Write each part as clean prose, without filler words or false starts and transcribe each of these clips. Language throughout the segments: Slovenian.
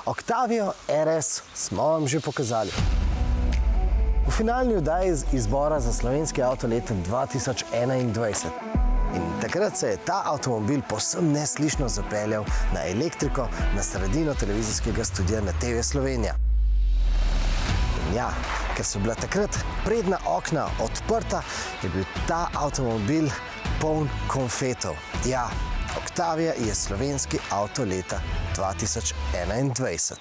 Octavio RS smo vam že pokazali. V finalni oddaji izbora za slovenski avto leta 2021. In takrat se je ta avtomobil povsem neslišno zapeljal na elektriko na sredino televizijskega studia na TV Slovenija. In ja, ker so bila takrat prednja okna odprta, je bil ta avtomobil poln konfetov. Ja, Octavia je slovenski avto leta 2021.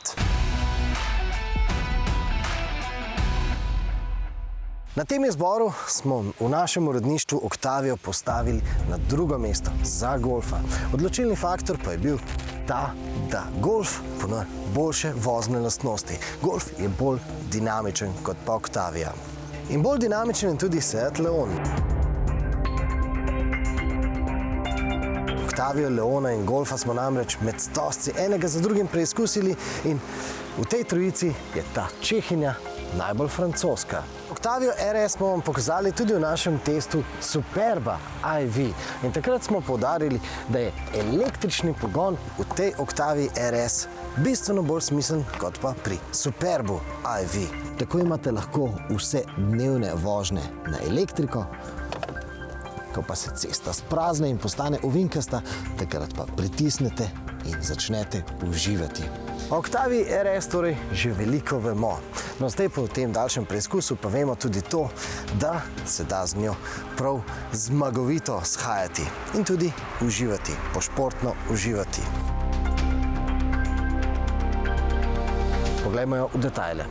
Na tem izboru smo v našem uredništvu Octavio postavili na drugo mesto za golfa. Odločilni faktor pa je bil ta, da golf ponuja boljše vozne lastnosti. Golf je bolj dinamičen kot pa Octavia. In bolj dinamičen je tudi Seat Leon. Octavio, Leona in Golfa smo namreč med stosci enega za drugim preizkusili in v tej trojici je ta Čehinja najbolj francoska. Octavio RS smo vam pokazali tudi v našem testu Superba iV. In takrat smo poudarili, da je električni pogon v tej Octavii RS bistveno bolj smiseln kot pa pri Superbu iV. Tako imate lahko vse dnevne vožnje na elektriko, ko pa se cesta sprazne in postane ovinkasta, takrat pa pritisnete in začnete uživati. O Octavii RS torej že veliko vemo. No, zdaj po tem daljšem preizkusu pa vemo tudi to, da se da z njo prav zmagovito shajati in tudi uživati, pošportno uživati. Poglejmo jo v detajle.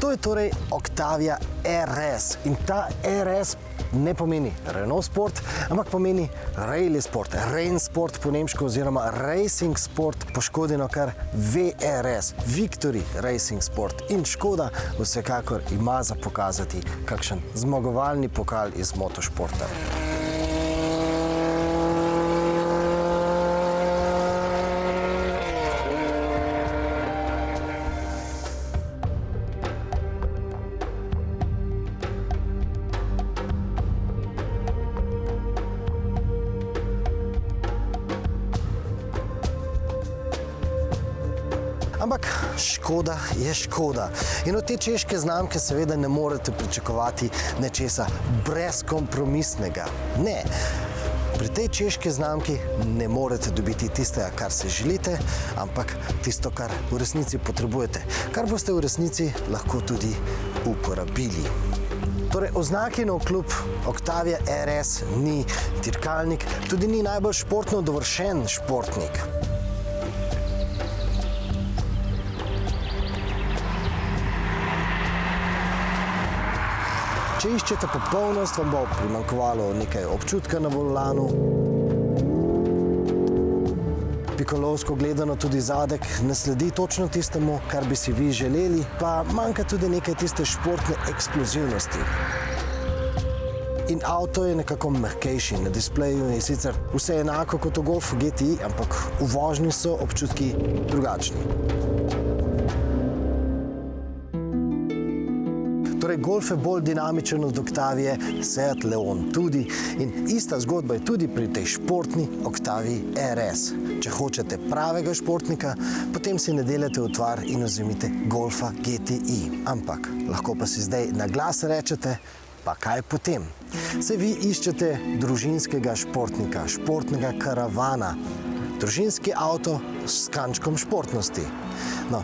To je torej Octavia RS in ta RS ne pomeni Renault Sport, ampak pomeni Rally Sport, Rain Sport po nemško oziroma Racing Sport po škodino kar VRS, Victory Racing Sport. In Škoda vsekakor ima za pokazati kakšen zmagovalni pokal iz motošporta. Ampak škoda je škoda. In od te češke znamke seveda ne morete pričakovati nečesa brezkompromisnega. Ne, pri tej češki znamki ne morete dobiti tistega, kar se želite, ampak tisto, kar v resnici potrebujete, kar boste v resnici lahko tudi uporabili. Torej, oznaki navkljub Octavia RS ni dirkalnik, tudi ni najbolj športno dovršen športnik. Če iščete popolnost, vam bo primanjkovalo nekaj občutka na volanu. Pikolovsko gledano tudi zadek ne sledi točno tistemu, kar bi si vi želeli, pa manjka tudi nekaj tiste športne eksplozivnosti. In avto je nekako mehkejši, na displeju je sicer vse enako kot v Golfu GTI, ampak v vožnji so občutki drugačni. Torej, Golf je bolj dinamičen od Octavie, Seat Leon tudi in ista zgodba je tudi pri tej športni Octavii RS. Če hočete pravega športnika, potem si ne delate utvar in vzemite Golfa GTI. Ampak lahko pa si zdaj na glas rečete, pa kaj potem? Se vi iščete družinskega športnika, športnega karavana, družinski avto s kančkom športnosti. No,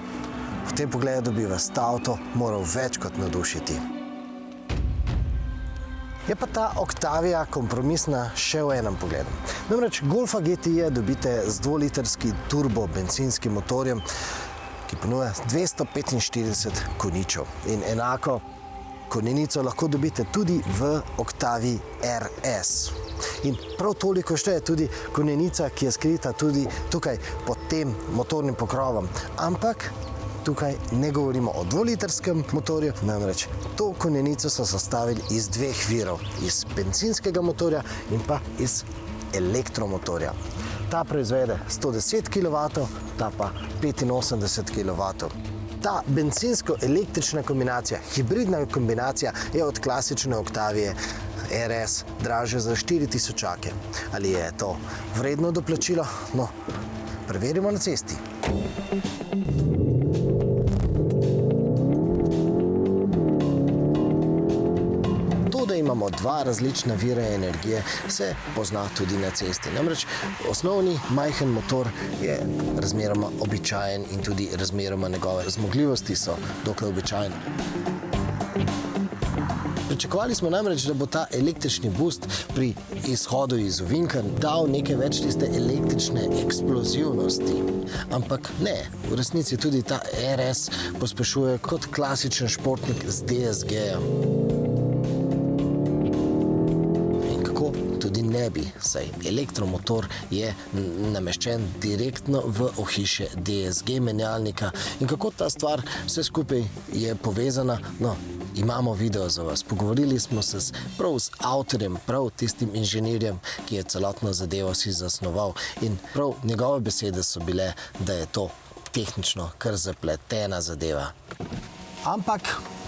v tem pogledu bi vas ta avto moral več kot navdušiti. Je pa ta Octavia kompromisna še v enem pogledu. Namreč Golfa GTI dobite z 2-litrski turbo benzinskim motorjem, ki ponuja 245 konjičev. In enako konjenico lahko dobite tudi v Octavii RS. In prav toliko šteje tudi konjenica, ki je skrita tudi tukaj pod tem motornim pokrovom. Ampak tukaj ne govorimo o 2-litrskem motorju, namreč to konjenico so sestavili iz dveh virov, iz bencinskega motorja in pa iz elektromotorja. Ta proizvede 110 kW, ta pa 85 kW. Ta bencinsko-električna kombinacija, hibridna kombinacija je od klasične Octavie RS dražja za 4000. Ali je to vredno doplačilo? No, preverimo na cesti. To, da imamo dva različna vira energije, se pozna tudi na cesti. Namreč osnovni majhen motor je razmeroma običajen in tudi razmeroma njegove zmogljivosti so dokaj običajne. Pričakovali smo namreč, da bo ta električni boost pri izhodu iz ovinka dal nekaj več tiste električne eksplozivnosti. Ampak ne, v resnici tudi ta RS pospešuje kot klasičen športnik z DSG-jem. In kako tudi ne bi, saj elektromotor je nameščen direktno v ohišje DSG menjalnika. In kako ta stvar vse skupaj je povezana, no, imamo video za vas. Pogovorili smo se prav z avtorjem, prav tistim inženirjem, ki je celotno zadevo si zasnoval. In prav njegove besede so bile, da je to tehnično kar zapletena zadeva. Ampak,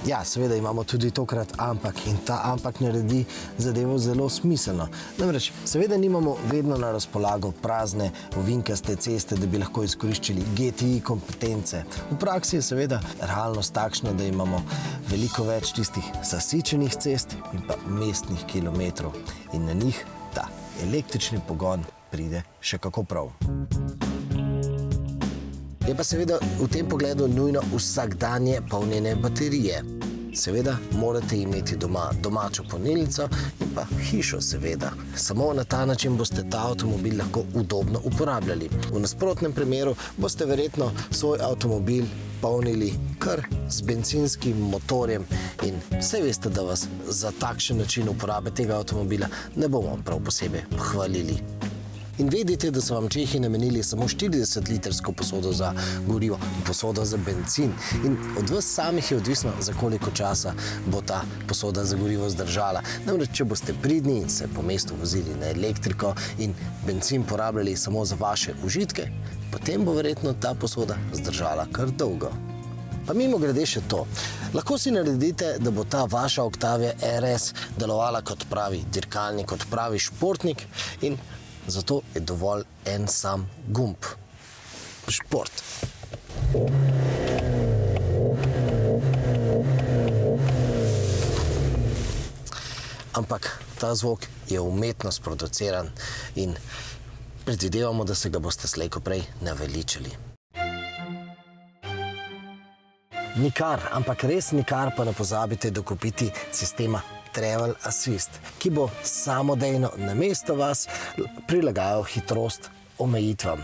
ja, seveda imamo tudi tokrat ampak in ta ampak naredi zadevo zelo smiselno. Namreč, seveda nimamo vedno na razpolago prazne ovinkaste ceste, da bi lahko izkoriščali GTI kompetence. V praksi je seveda realnost takšna, da imamo veliko več tistih zasičenih cest in pa mestnih kilometrov. In na njih ta električni pogon pride še kako prav. Je pa seveda v tem pogledu nujno vsakdanje polnjenje baterije. Seveda morate imeti doma domačo polnilnico in pa hišo seveda. Samo na ta način boste ta avtomobil lahko udobno uporabljali. V nasprotnem primeru boste verjetno svoj avtomobil polnili kar z bencinskim motorjem in vse veste, da vas za takšen način uporabe tega avtomobila ne bomo prav posebej hvalili. In vedite, da so vam Čehi namenili samo 40-litrsko posodo za gorivo in posodo za bencin. In od vas samih je odvisno, za koliko časa bo ta posoda za gorivo zdržala. Namreč, če boste pridni in se po mestu vozili na elektriko in bencin porabljali samo za vaše užitke, potem bo verjetno ta posoda zdržala kar dolgo. Pa mimogrede še to. Lahko si naredite, da bo ta vaša Octavia RS delovala kot pravi dirkalnik, kot pravi športnik in zato je dovolj en sam gumb. Šport. Ampak ta zvok je umetno sproduciran in predvidevamo, da se ga boste slej ko prej naveličali. Nikar, ampak res nikar pa ne pozabite dokupiti sistema Travel Assist, ki bo samodejno namesto vas prilagajal hitrost omejitvam.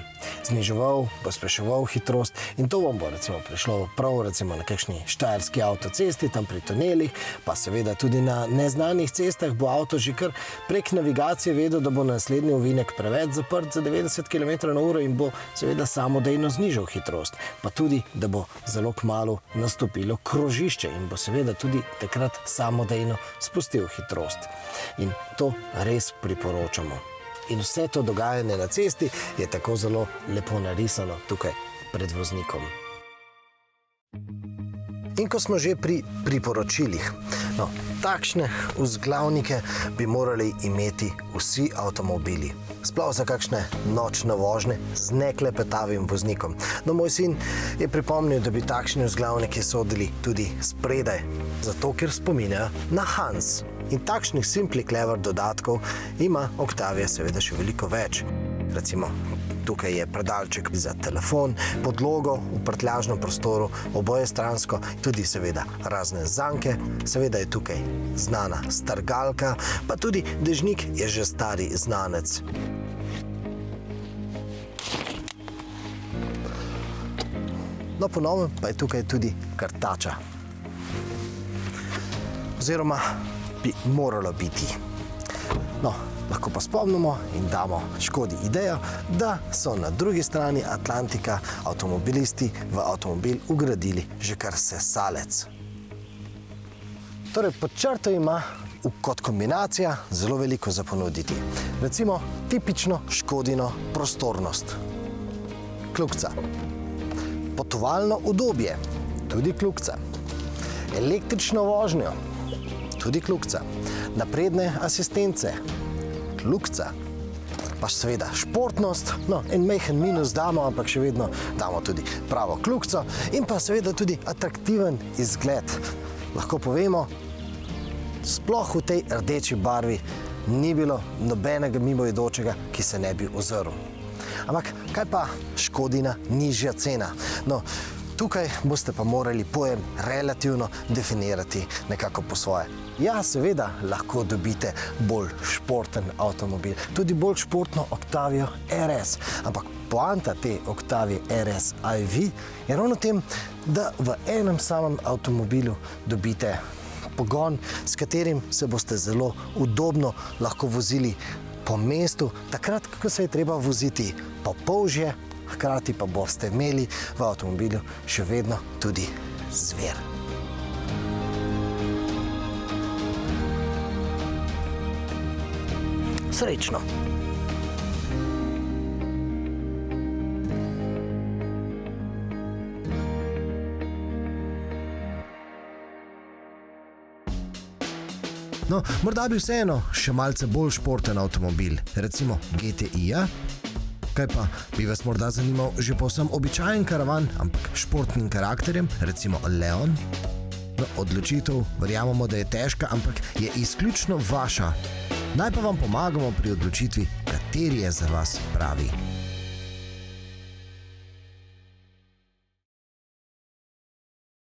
Zniževal, pospeševal hitrost in to vam bo recimo prišlo prav recimo na kakšni štajerski avtocesti, tam pri tunelih, pa seveda tudi na neznanih cestah bo avto že kar prek navigacije vedel, da bo naslednji ovinek preveč zaprt za 90 km/h in bo seveda samodejno znižal hitrost. Pa tudi, da bo zelo kmalu nastopilo krožišče in bo seveda tudi takrat samodejno spustil hitrost. In to res priporočamo. In vse to dogajanje na cesti je tako zelo lepo narisano tukaj pred voznikom. In ko smo že pri priporočilih, no, takšne vzglavnike bi morali imeti vsi avtomobili. Sploh za kakšne nočne vožnje z neklepetavim voznikom. No, moj sin je pripomnil, da bi takšni vzglavniki sodili tudi spredaj, zato ker spominjajo na Hans. In takšnih Simply Clever dodatkov ima Octavia seveda še veliko več. Recimo, tukaj je predalček za telefon, podlogo v prtljažnem prostoru, obojestransko, tudi seveda razne zanke, seveda je tukaj znana strgalka, pa tudi dežnik je že stari znanec. No, po novem pa je tukaj tudi krtača. Oziroma bi moralo biti. No, lahko pa spomnimo in damo Škodi idejo, da so na drugi strani Atlantika avtomobilisti v avtomobil vgradili že kar sesalec. Torej, pod črto ima kot kombinacija zelo veliko za ponuditi. Recimo tipično Škodino prostornost. Kljukica. Potovalno udobje. Tudi kljukica. Električno vožnjo. Tudi kljukica. Napredne asistence. Kljukica. Pa seveda športnost, no, en majhen minus damo, ampak še vedno damo tudi pravo kljukico in pa seveda tudi atraktiven izgled. Lahko povemo, sploh v tej rdeči barvi ni bilo nobenega mimoidočega, ki se ne bi ozrl. Ampak kaj pa Škodina nižja cena? No, tukaj boste pa morali pojem relativno definirati nekako po svoje. Ja, seveda lahko dobite bolj športen avtomobil, tudi bolj športno Octavio RS, ampak poanta te Octavie RS iV je ravno v tem, da v enem samem avtomobilu dobite pogon, s katerim se boste zelo udobno lahko vozili po mestu, takrat, ko se je treba voziti po polžje, hkrati pa boste imeli v avtomobilu še vedno tudi zver. Srečno! No, morda bi vseeno še malce bolj športen avtomobil, recimo GTI-ja. Kaj pa, bi vas morda zanimal že povsem običajen karavan, ampak športnim karakterjem, recimo Leon? No, odločitev verjamemo, da je težka, ampak je izključno vaša. Naj pa vam pomagamo pri odločitvi, kateri je za vas pravi.